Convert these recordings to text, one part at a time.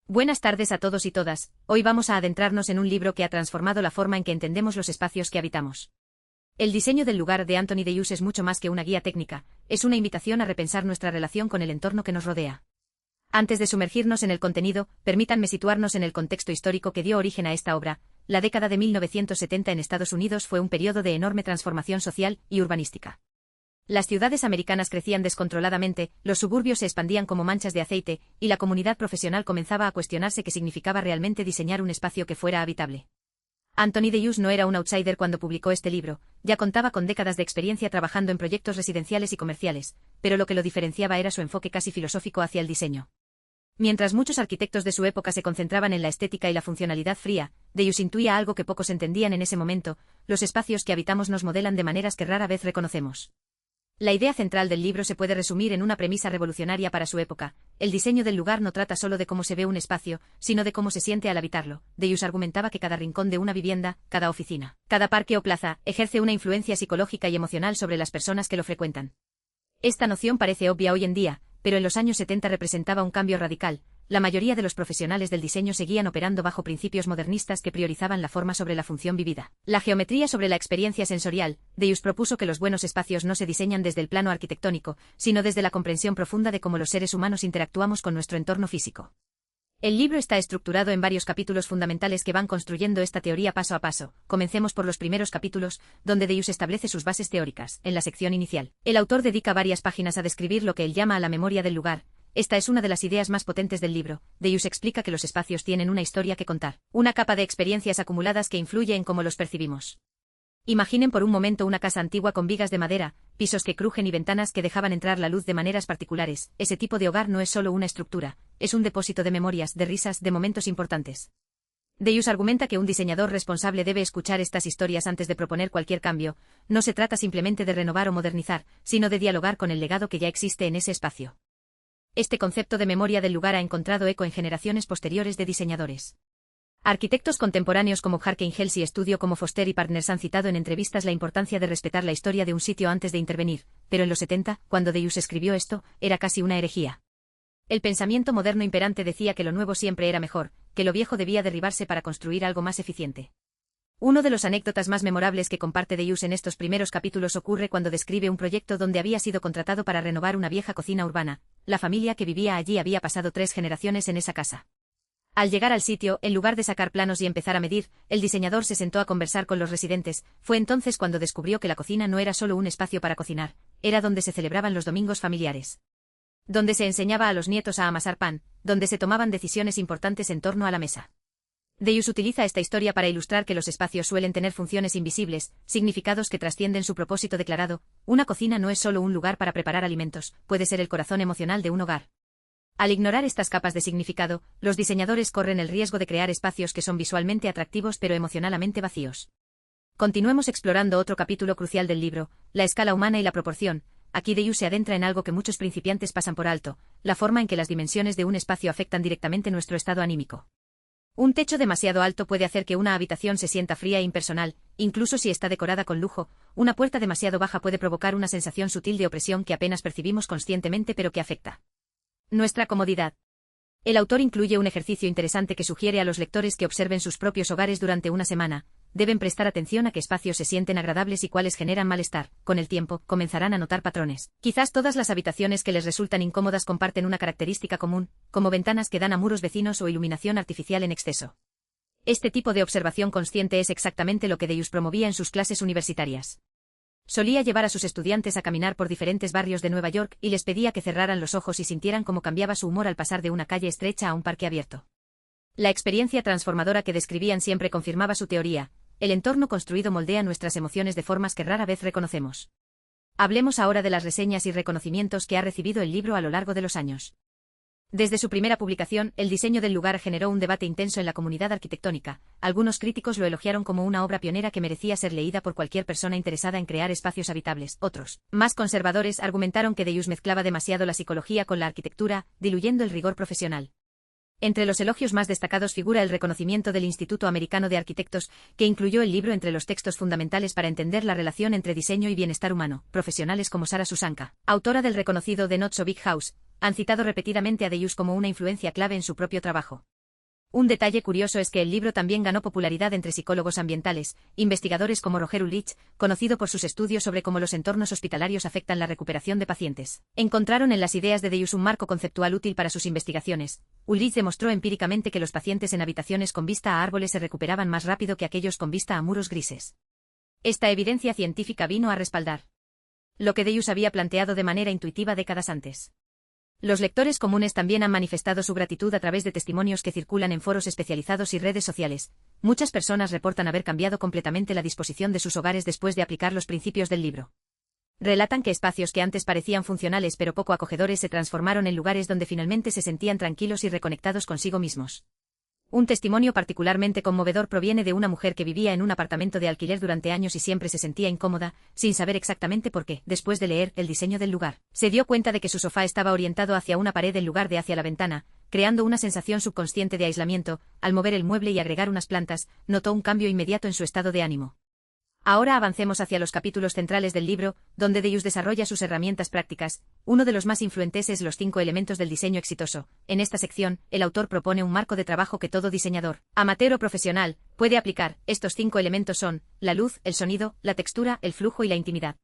Buenas tardes a todos y todas. Hoy vamos a adentrarnos en un libro que ha transformado la forma en que entendemos los espacios que habitamos. El diseño del lugar de Anthony Deus es mucho más que una guía técnica, es una invitación a repensar nuestra relación con el entorno que nos rodea. Antes de sumergirnos en el contenido, permítanme situarnos en el contexto histórico que dio origen a esta obra. La década de 1970 en Estados Unidos fue un periodo de enorme transformación social y urbanística. Las ciudades americanas crecían descontroladamente, los suburbios se expandían como manchas de aceite, y la comunidad profesional comenzaba a cuestionarse qué significaba realmente diseñar un espacio que fuera habitable. Anthony Deus no era un outsider cuando publicó este libro, ya contaba con décadas de experiencia trabajando en proyectos residenciales y comerciales, pero lo que lo diferenciaba era su enfoque casi filosófico hacia el diseño. Mientras muchos arquitectos de su época se concentraban en la estética y la funcionalidad fría, Deus intuía algo que pocos entendían en ese momento: los espacios que habitamos nos modelan de maneras que rara vez reconocemos. La idea central del libro se puede resumir en una premisa revolucionaria para su época: el diseño del lugar no trata solo de cómo se ve un espacio, sino de cómo se siente al habitarlo. Deus argumentaba que cada rincón de una vivienda, cada oficina, cada parque o plaza, ejerce una influencia psicológica y emocional sobre las personas que lo frecuentan. Esta noción parece obvia hoy en día, pero en los años 70 representaba un cambio radical. La mayoría de los profesionales del diseño seguían operando bajo principios modernistas que priorizaban la forma sobre la función vivida. La geometría sobre la experiencia sensorial. Deus propuso que los buenos espacios no se diseñan desde el plano arquitectónico, sino desde la comprensión profunda de cómo los seres humanos interactuamos con nuestro entorno físico. El libro está estructurado en varios capítulos fundamentales que van construyendo esta teoría paso a paso. Comencemos por los primeros capítulos, donde Deus establece sus bases teóricas. En la sección inicial, el autor dedica varias páginas a describir lo que él llama a la memoria del lugar. Esta es una de las ideas más potentes del libro. Deus explica que los espacios tienen una historia que contar, una capa de experiencias acumuladas que influye en cómo los percibimos. Imaginen por un momento una casa antigua con vigas de madera, pisos que crujen y ventanas que dejaban entrar la luz de maneras particulares. Ese tipo de hogar no es solo una estructura, es un depósito de memorias, de risas, de momentos importantes. Deus argumenta que un diseñador responsable debe escuchar estas historias antes de proponer cualquier cambio. No se trata simplemente de renovar o modernizar, sino de dialogar con el legado que ya existe en ese espacio. Este concepto de memoria del lugar ha encontrado eco en generaciones posteriores de diseñadores. Arquitectos contemporáneos como Harkin Hells y estudio como Foster y Partners han citado en entrevistas la importancia de respetar la historia de un sitio antes de intervenir, pero en los 70, cuando Deus escribió esto, era casi una herejía. El pensamiento moderno imperante decía que lo nuevo siempre era mejor, que lo viejo debía derribarse para construir algo más eficiente. Uno de los anécdotas más memorables que comparte Deus en estos primeros capítulos ocurre cuando describe un proyecto donde había sido contratado para renovar una vieja cocina urbana. La familia que vivía allí había pasado 3 generaciones en esa casa. Al llegar al sitio, en lugar de sacar planos y empezar a medir, el diseñador se sentó a conversar con los residentes. Fue entonces cuando descubrió que la cocina no era solo un espacio para cocinar, era donde se celebraban los domingos familiares, donde se enseñaba a los nietos a amasar pan, donde se tomaban decisiones importantes en torno a la mesa. Deus utiliza esta historia para ilustrar que los espacios suelen tener funciones invisibles, significados que trascienden su propósito declarado. Una cocina no es solo un lugar para preparar alimentos, puede ser el corazón emocional de un hogar. Al ignorar estas capas de significado, los diseñadores corren el riesgo de crear espacios que son visualmente atractivos pero emocionalmente vacíos. Continuemos explorando otro capítulo crucial del libro, la escala humana y la proporción. Aquí Deus se adentra en algo que muchos principiantes pasan por alto: la forma en que las dimensiones de un espacio afectan directamente nuestro estado anímico. Un techo demasiado alto puede hacer que una habitación se sienta fría e impersonal, incluso si está decorada con lujo. Una puerta demasiado baja puede provocar una sensación sutil de opresión que apenas percibimos conscientemente pero que afecta nuestra comodidad. El autor incluye un ejercicio interesante que sugiere a los lectores que observen sus propios hogares durante una semana. Deben prestar atención a qué espacios se sienten agradables y cuáles generan malestar. Con el tiempo, comenzarán a notar patrones. Quizás todas las habitaciones que les resultan incómodas comparten una característica común, como ventanas que dan a muros vecinos o iluminación artificial en exceso. Este tipo de observación consciente es exactamente lo que Deus promovía en sus clases universitarias. Solía llevar a sus estudiantes a caminar por diferentes barrios de Nueva York y les pedía que cerraran los ojos y sintieran cómo cambiaba su humor al pasar de una calle estrecha a un parque abierto. La experiencia transformadora que describían siempre confirmaba su teoría: el entorno construido moldea nuestras emociones de formas que rara vez reconocemos. Hablemos ahora de las reseñas y reconocimientos que ha recibido el libro a lo largo de los años. Desde su primera publicación, el diseño del lugar generó un debate intenso en la comunidad arquitectónica. Algunos críticos lo elogiaron como una obra pionera que merecía ser leída por cualquier persona interesada en crear espacios habitables. Otros, más conservadores, argumentaron que Deus mezclaba demasiado la psicología con la arquitectura, diluyendo el rigor profesional. Entre los elogios más destacados figura el reconocimiento del Instituto Americano de Arquitectos, que incluyó el libro entre los textos fundamentales para entender la relación entre diseño y bienestar humano. Profesionales como Sara Susanka, autora del reconocido The Not So Big House, han citado repetidamente a Deus como una influencia clave en su propio trabajo. Un detalle curioso es que el libro también ganó popularidad entre psicólogos ambientales, investigadores como Roger Ulrich, conocido por sus estudios sobre cómo los entornos hospitalarios afectan la recuperación de pacientes. Encontraron en las ideas de Deuss un marco conceptual útil para sus investigaciones. Ulrich demostró empíricamente que los pacientes en habitaciones con vista a árboles se recuperaban más rápido que aquellos con vista a muros grises. Esta evidencia científica vino a respaldar lo que Deuss había planteado de manera intuitiva décadas antes. Los lectores comunes también han manifestado su gratitud a través de testimonios que circulan en foros especializados y redes sociales. Muchas personas reportan haber cambiado completamente la disposición de sus hogares después de aplicar los principios del libro. Relatan que espacios que antes parecían funcionales pero poco acogedores se transformaron en lugares donde finalmente se sentían tranquilos y reconectados consigo mismos. Un testimonio particularmente conmovedor proviene de una mujer que vivía en un apartamento de alquiler durante años y siempre se sentía incómoda, sin saber exactamente por qué. Después de leer el diseño del lugar, se dio cuenta de que su sofá estaba orientado hacia una pared en lugar de hacia la ventana, creando una sensación subconsciente de aislamiento. Al mover el mueble y agregar unas plantas, notó un cambio inmediato en su estado de ánimo. Ahora avancemos hacia los capítulos centrales del libro, donde Deuss desarrolla sus herramientas prácticas. Uno de los más influentes es los 5 elementos del diseño exitoso. En esta sección, el autor propone un marco de trabajo que todo diseñador, amateur o profesional, puede aplicar. Estos 5 elementos son la luz, el sonido, la textura, el flujo y la intimidad.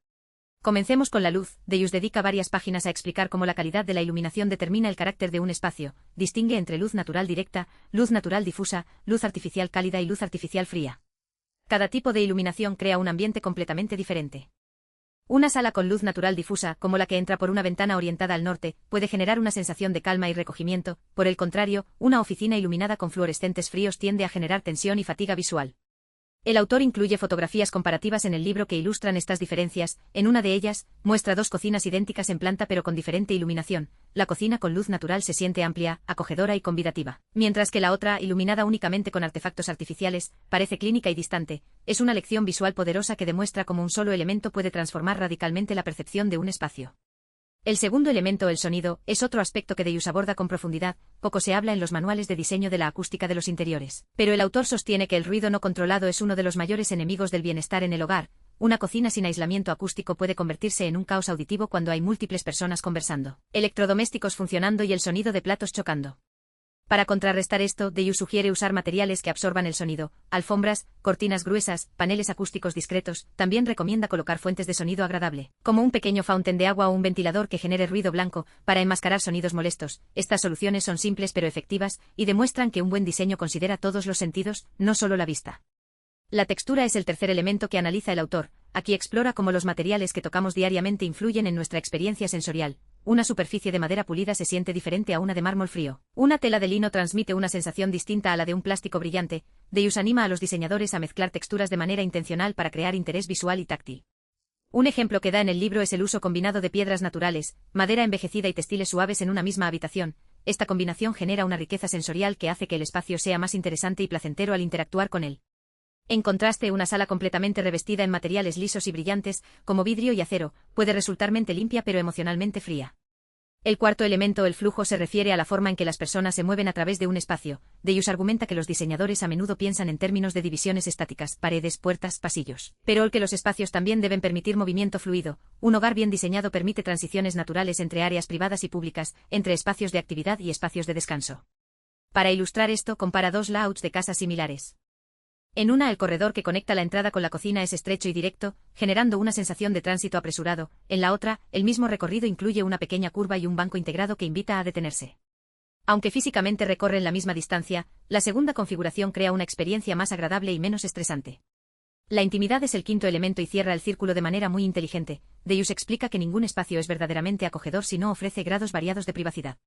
Comencemos con la luz. Deuss dedica varias páginas a explicar cómo la calidad de la iluminación determina el carácter de un espacio. Distingue entre luz natural directa, luz natural difusa, luz artificial cálida y luz artificial fría. Cada tipo de iluminación crea un ambiente completamente diferente. Una sala con luz natural difusa, como la que entra por una ventana orientada al norte, puede generar una sensación de calma y recogimiento. Por el contrario, una oficina iluminada con fluorescentes fríos tiende a generar tensión y fatiga visual. El autor incluye fotografías comparativas en el libro que ilustran estas diferencias. En una de ellas, muestra 2 cocinas idénticas en planta pero con diferente iluminación. La cocina con luz natural se siente amplia, acogedora y convidativa, mientras que la otra, iluminada únicamente con artefactos artificiales, parece clínica y distante. Es una lección visual poderosa que demuestra cómo un solo elemento puede transformar radicalmente la percepción de un espacio. El segundo elemento, el sonido, es otro aspecto que Deuss aborda con profundidad. Poco se habla en los manuales de diseño de la acústica de los interiores, pero el autor sostiene que el ruido no controlado es uno de los mayores enemigos del bienestar en el hogar. Una cocina sin aislamiento acústico puede convertirse en un caos auditivo cuando hay múltiples personas conversando, electrodomésticos funcionando y el sonido de platos chocando. Para contrarrestar esto, Deuss sugiere usar materiales que absorban el sonido, alfombras, cortinas gruesas, paneles acústicos discretos. También recomienda colocar fuentes de sonido agradable, como un pequeño fountain de agua o un ventilador que genere ruido blanco, para enmascarar sonidos molestos. Estas soluciones son simples pero efectivas, y demuestran que un buen diseño considera todos los sentidos, no solo la vista. La textura es el tercer elemento que analiza el autor. Aquí explora cómo los materiales que tocamos diariamente influyen en nuestra experiencia sensorial. Una superficie de madera pulida se siente diferente a una de mármol frío. Una tela de lino transmite una sensación distinta a la de un plástico brillante. Deuss anima a los diseñadores a mezclar texturas de manera intencional para crear interés visual y táctil. Un ejemplo que da en el libro es el uso combinado de piedras naturales, madera envejecida y textiles suaves en una misma habitación. Esta combinación genera una riqueza sensorial que hace que el espacio sea más interesante y placentero al interactuar con él. En contraste, una sala completamente revestida en materiales lisos y brillantes, como vidrio y acero, puede resultar mente limpia pero emocionalmente fría. El cuarto elemento, el flujo, se refiere a la forma en que las personas se mueven a través de un espacio. Deuss argumenta que los diseñadores a menudo piensan en términos de divisiones estáticas, paredes, puertas, pasillos, pero que los espacios también deben permitir movimiento fluido. Un hogar bien diseñado permite transiciones naturales entre áreas privadas y públicas, entre espacios de actividad y espacios de descanso. Para ilustrar esto, compara 2 layouts de casas similares. En una, el corredor que conecta la entrada con la cocina es estrecho y directo, generando una sensación de tránsito apresurado. En la otra, el mismo recorrido incluye una pequeña curva y un banco integrado que invita a detenerse. Aunque físicamente recorren la misma distancia, la segunda configuración crea una experiencia más agradable y menos estresante. La intimidad es el quinto elemento y cierra el círculo de manera muy inteligente. Deuss explica que ningún espacio es verdaderamente acogedor si no ofrece grados variados de privacidad.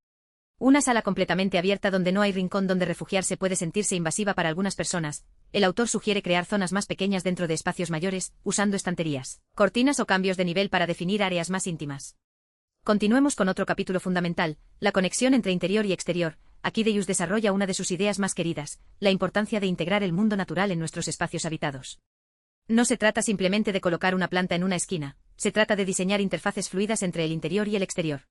Una sala completamente abierta donde no hay rincón donde refugiarse puede sentirse invasiva para algunas personas. El autor sugiere crear zonas más pequeñas dentro de espacios mayores, usando estanterías, cortinas o cambios de nivel para definir áreas más íntimas. Continuemos con otro capítulo fundamental, la conexión entre interior y exterior. Aquí Deuss desarrolla una de sus ideas más queridas, la importancia de integrar el mundo natural en nuestros espacios habitados. No se trata simplemente de colocar una planta en una esquina, se trata de diseñar interfaces fluidas entre el interior y el exterior.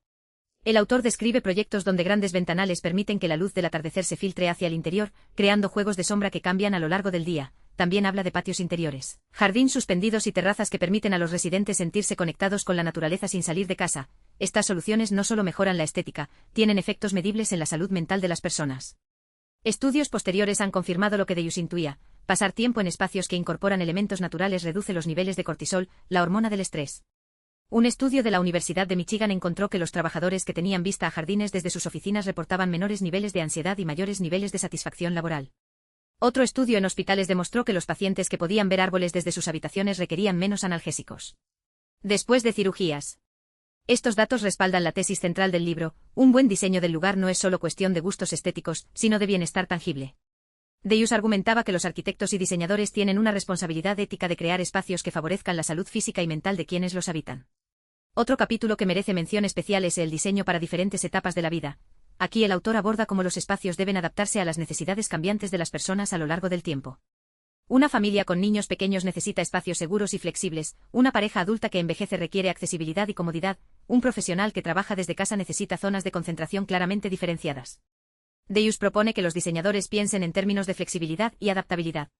El autor describe proyectos donde grandes ventanales permiten que la luz del atardecer se filtre hacia el interior, creando juegos de sombra que cambian a lo largo del día. También habla de patios interiores, jardín suspendidos y terrazas que permiten a los residentes sentirse conectados con la naturaleza sin salir de casa. Estas soluciones no solo mejoran la estética, tienen efectos medibles en la salud mental de las personas. Estudios posteriores han confirmado lo que Deus intuía: pasar tiempo en espacios que incorporan elementos naturales reduce los niveles de cortisol, la hormona del estrés. Un estudio de la Universidad de Michigan encontró que los trabajadores que tenían vista a jardines desde sus oficinas reportaban menores niveles de ansiedad y mayores niveles de satisfacción laboral. Otro estudio en hospitales demostró que los pacientes que podían ver árboles desde sus habitaciones requerían menos analgésicos después de cirugías. Estos datos respaldan la tesis central del libro: un buen diseño del lugar no es solo cuestión de gustos estéticos, sino de bienestar tangible. Deus argumentaba que los arquitectos y diseñadores tienen una responsabilidad ética de crear espacios que favorezcan la salud física y mental de quienes los habitan. Otro capítulo que merece mención especial es el diseño para diferentes etapas de la vida. Aquí el autor aborda cómo los espacios deben adaptarse a las necesidades cambiantes de las personas a lo largo del tiempo. Una familia con niños pequeños necesita espacios seguros y flexibles, una pareja adulta que envejece requiere accesibilidad y comodidad, un profesional que trabaja desde casa necesita zonas de concentración claramente diferenciadas. Deus propone que los diseñadores piensen en términos de flexibilidad y adaptabilidad.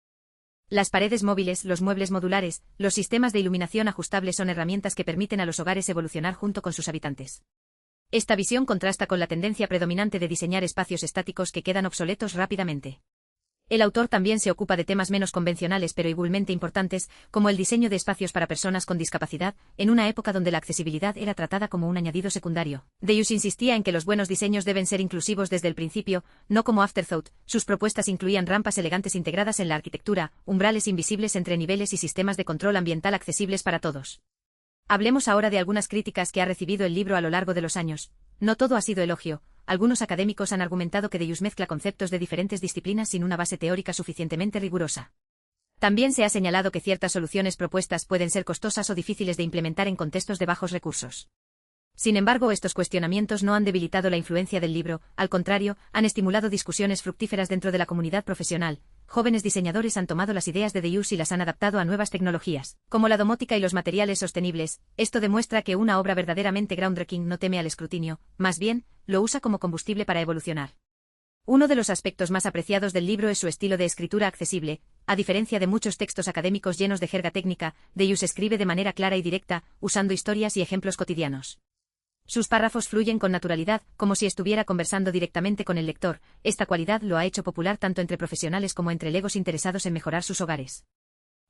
Las paredes móviles, los muebles modulares, los sistemas de iluminación ajustables son herramientas que permiten a los hogares evolucionar junto con sus habitantes. Esta visión contrasta con la tendencia predominante de diseñar espacios estáticos que quedan obsoletos rápidamente. El autor también se ocupa de temas menos convencionales pero igualmente importantes, como el diseño de espacios para personas con discapacidad, en una época donde la accesibilidad era tratada como un añadido secundario. Deus insistía en que los buenos diseños deben ser inclusivos desde el principio, no como afterthought. Sus propuestas incluían rampas elegantes integradas en la arquitectura, umbrales invisibles entre niveles y sistemas de control ambiental accesibles para todos. Hablemos ahora de algunas críticas que ha recibido el libro a lo largo de los años. No todo ha sido elogio. Algunos académicos han argumentado que Deus mezcla conceptos de diferentes disciplinas sin una base teórica suficientemente rigurosa. También se ha señalado que ciertas soluciones propuestas pueden ser costosas o difíciles de implementar en contextos de bajos recursos. Sin embargo, estos cuestionamientos no han debilitado la influencia del libro, al contrario, han estimulado discusiones fructíferas dentro de la comunidad profesional. Jóvenes diseñadores han tomado las ideas de Deus y las han adaptado a nuevas tecnologías, como la domótica y los materiales sostenibles. Esto demuestra que una obra verdaderamente groundbreaking no teme al escrutinio, más bien, lo usa como combustible para evolucionar. Uno de los aspectos más apreciados del libro es su estilo de escritura accesible. A diferencia de muchos textos académicos llenos de jerga técnica, Deus escribe de manera clara y directa, usando historias y ejemplos cotidianos. Sus párrafos fluyen con naturalidad, como si estuviera conversando directamente con el lector. Esta cualidad lo ha hecho popular tanto entre profesionales como entre legos interesados en mejorar sus hogares.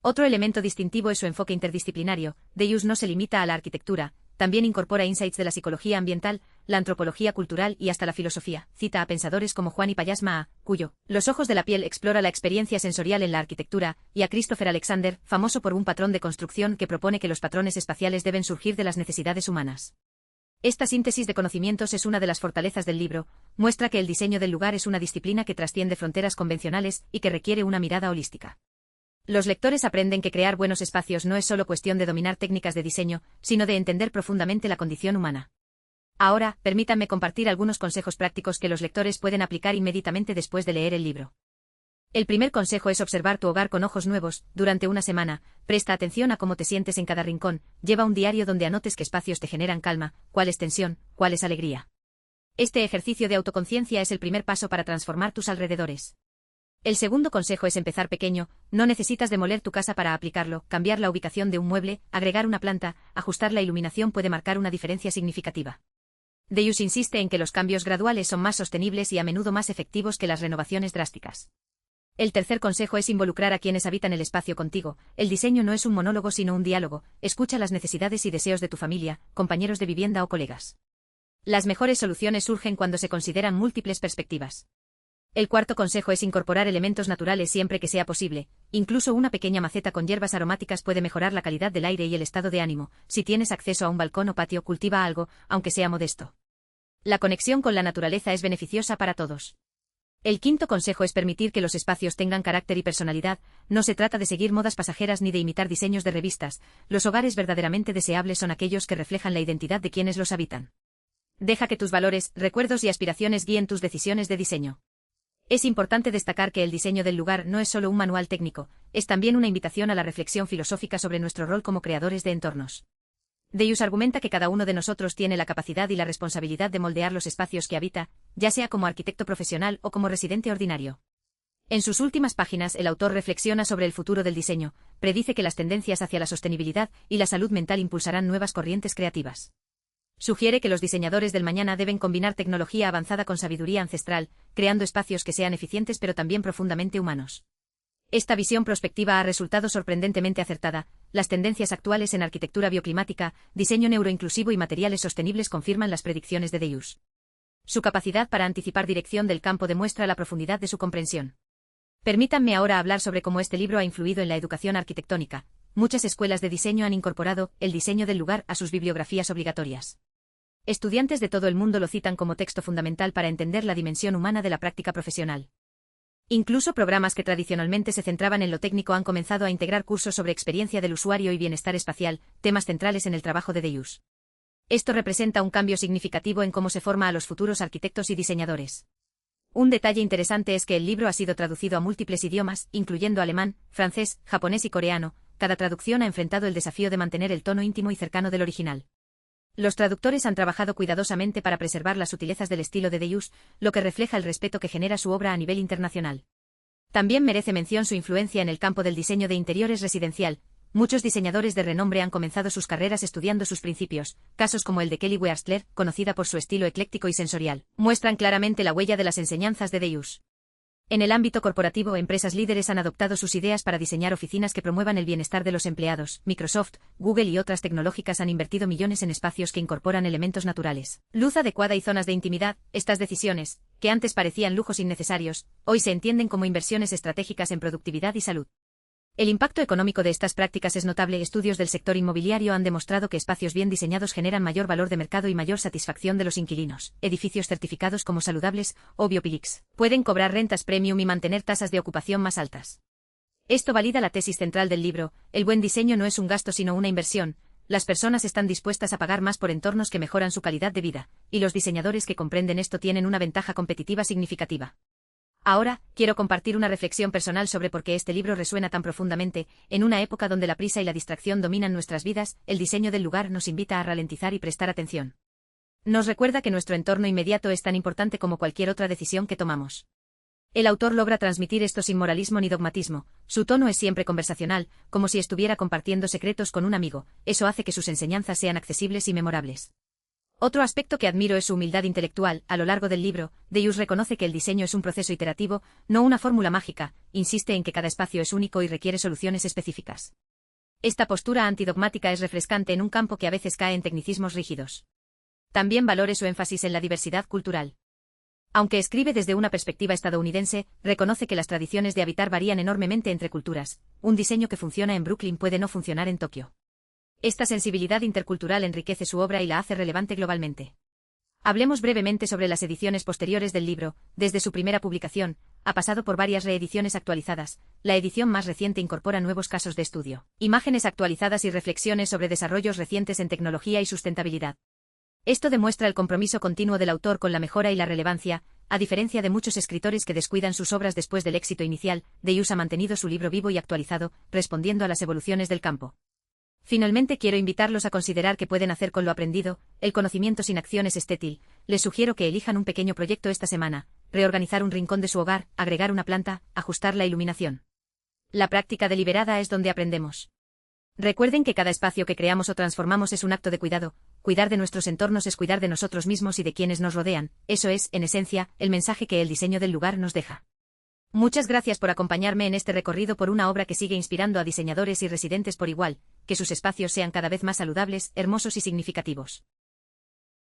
Otro elemento distintivo es su enfoque interdisciplinario. Deus no se limita a la arquitectura, también incorpora insights de la psicología ambiental, la antropología cultural y hasta la filosofía. Cita a pensadores como Juan y Pallasmaa, cuyo Los ojos de la piel explora la experiencia sensorial en la arquitectura, y a Christopher Alexander, famoso por un patrón de construcción que propone que los patrones espaciales deben surgir de las necesidades humanas. Esta síntesis de conocimientos es una de las fortalezas del libro, muestra que el diseño del lugar es una disciplina que trasciende fronteras convencionales y que requiere una mirada holística. Los lectores aprenden que crear buenos espacios no es solo cuestión de dominar técnicas de diseño, sino de entender profundamente la condición humana. Ahora, permítanme compartir algunos consejos prácticos que los lectores pueden aplicar inmediatamente después de leer el libro. El primer consejo es observar tu hogar con ojos nuevos. Durante una semana, presta atención a cómo te sientes en cada rincón, lleva un diario donde anotes qué espacios te generan calma, cuál es tensión, cuál es alegría. Este ejercicio de autoconciencia es el primer paso para transformar tus alrededores. El segundo consejo es empezar pequeño. No necesitas demoler tu casa para aplicarlo. Cambiar la ubicación de un mueble, agregar una planta, ajustar la iluminación puede marcar una diferencia significativa. Deus insiste en que los cambios graduales son más sostenibles y a menudo más efectivos que las renovaciones drásticas. El tercer consejo es involucrar a quienes habitan el espacio contigo. El diseño no es un monólogo sino un diálogo. Escucha las necesidades y deseos de tu familia, compañeros de vivienda o colegas. Las mejores soluciones surgen cuando se consideran múltiples perspectivas. El cuarto consejo es incorporar elementos naturales siempre que sea posible. Incluso una pequeña maceta con hierbas aromáticas puede mejorar la calidad del aire y el estado de ánimo. Si tienes acceso a un balcón o patio, cultiva algo, aunque sea modesto. La conexión con la naturaleza es beneficiosa para todos. El quinto consejo es permitir que los espacios tengan carácter y personalidad. No se trata de seguir modas pasajeras ni de imitar diseños de revistas. Los hogares verdaderamente deseables son aquellos que reflejan la identidad de quienes los habitan. Deja que tus valores, recuerdos y aspiraciones guíen tus decisiones de diseño. Es importante destacar que el diseño del lugar no es solo un manual técnico, es también una invitación a la reflexión filosófica sobre nuestro rol como creadores de entornos. Deus argumenta que cada uno de nosotros tiene la capacidad y la responsabilidad de moldear los espacios que habita, ya sea como arquitecto profesional o como residente ordinario. En sus últimas páginas, el autor reflexiona sobre el futuro del diseño, predice que las tendencias hacia la sostenibilidad y la salud mental impulsarán nuevas corrientes creativas. Sugiere que los diseñadores del mañana deben combinar tecnología avanzada con sabiduría ancestral, creando espacios que sean eficientes pero también profundamente humanos. Esta visión prospectiva ha resultado sorprendentemente acertada. Las tendencias actuales en arquitectura bioclimática, diseño neuroinclusivo y materiales sostenibles confirman las predicciones de Deleuze. Su capacidad para anticipar dirección del campo demuestra la profundidad de su comprensión. Permítanme ahora hablar sobre cómo este libro ha influido en la educación arquitectónica. Muchas escuelas de diseño han incorporado el diseño del lugar a sus bibliografías obligatorias. Estudiantes de todo el mundo lo citan como texto fundamental para entender la dimensión humana de la práctica profesional. Incluso programas que tradicionalmente se centraban en lo técnico han comenzado a integrar cursos sobre experiencia del usuario y bienestar espacial, temas centrales en el trabajo de Deleuze. Esto representa un cambio significativo en cómo se forma a los futuros arquitectos y diseñadores. Un detalle interesante es que el libro ha sido traducido a múltiples idiomas, incluyendo alemán, francés, japonés y coreano. Cada traducción ha enfrentado el desafío de mantener el tono íntimo y cercano del original. Los traductores han trabajado cuidadosamente para preservar las sutilezas del estilo de Deleuze, lo que refleja el respeto que genera su obra a nivel internacional. También merece mención su influencia en el campo del diseño de interiores residencial. Muchos diseñadores de renombre han comenzado sus carreras estudiando sus principios. Casos como el de Kelly Wearstler, conocida por su estilo ecléctico y sensorial, muestran claramente la huella de las enseñanzas de Deleuze. En el ámbito corporativo, empresas líderes han adoptado sus ideas para diseñar oficinas que promuevan el bienestar de los empleados. Microsoft, Google y otras tecnológicas han invertido millones en espacios que incorporan elementos naturales, luz adecuada y zonas de intimidad. Estas decisiones, que antes parecían lujos innecesarios, hoy se entienden como inversiones estratégicas en productividad y salud. El impacto económico de estas prácticas es notable. Estudios del sector inmobiliario han demostrado que espacios bien diseñados generan mayor valor de mercado y mayor satisfacción de los inquilinos. Edificios certificados como saludables o Biopilix pueden cobrar rentas premium y mantener tasas de ocupación más altas. Esto valida la tesis central del libro: el buen diseño no es un gasto sino una inversión. Las personas están dispuestas a pagar más por entornos que mejoran su calidad de vida, y los diseñadores que comprenden esto tienen una ventaja competitiva significativa. Ahora, quiero compartir una reflexión personal sobre por qué este libro resuena tan profundamente. En una época donde la prisa y la distracción dominan nuestras vidas, el diseño del lugar nos invita a ralentizar y prestar atención. Nos recuerda que nuestro entorno inmediato es tan importante como cualquier otra decisión que tomamos. El autor logra transmitir esto sin moralismo ni dogmatismo. Su tono es siempre conversacional, como si estuviera compartiendo secretos con un amigo. Eso hace que sus enseñanzas sean accesibles y memorables. Otro aspecto que admiro es su humildad intelectual. A lo largo del libro, Deleuze reconoce que el diseño es un proceso iterativo, no una fórmula mágica. Insiste en que cada espacio es único y requiere soluciones específicas. Esta postura antidogmática es refrescante en un campo que a veces cae en tecnicismos rígidos. También valora su énfasis en la diversidad cultural. Aunque escribe desde una perspectiva estadounidense, reconoce que las tradiciones de habitar varían enormemente entre culturas. Un diseño que funciona en Brooklyn puede no funcionar en Tokio. Esta sensibilidad intercultural enriquece su obra y la hace relevante globalmente. Hablemos brevemente sobre las ediciones posteriores del libro. Desde su primera publicación, ha pasado por varias reediciones actualizadas. La edición más reciente incorpora nuevos casos de estudio, imágenes actualizadas y reflexiones sobre desarrollos recientes en tecnología y sustentabilidad. Esto demuestra el compromiso continuo del autor con la mejora y la relevancia. A diferencia de muchos escritores que descuidan sus obras después del éxito inicial, Deleuze ha mantenido su libro vivo y actualizado, respondiendo a las evoluciones del campo. Finalmente quiero invitarlos a considerar qué pueden hacer con lo aprendido. El conocimiento sin acción es estéril. Les sugiero que elijan un pequeño proyecto esta semana: reorganizar un rincón de su hogar, agregar una planta, ajustar la iluminación. La práctica deliberada es donde aprendemos. Recuerden que cada espacio que creamos o transformamos es un acto de cuidado. Cuidar de nuestros entornos es cuidar de nosotros mismos y de quienes nos rodean. Eso es, en esencia, el mensaje que el diseño del lugar nos deja. Muchas gracias por acompañarme en este recorrido por una obra que sigue inspirando a diseñadores y residentes por igual. Que sus espacios sean cada vez más saludables, hermosos y significativos.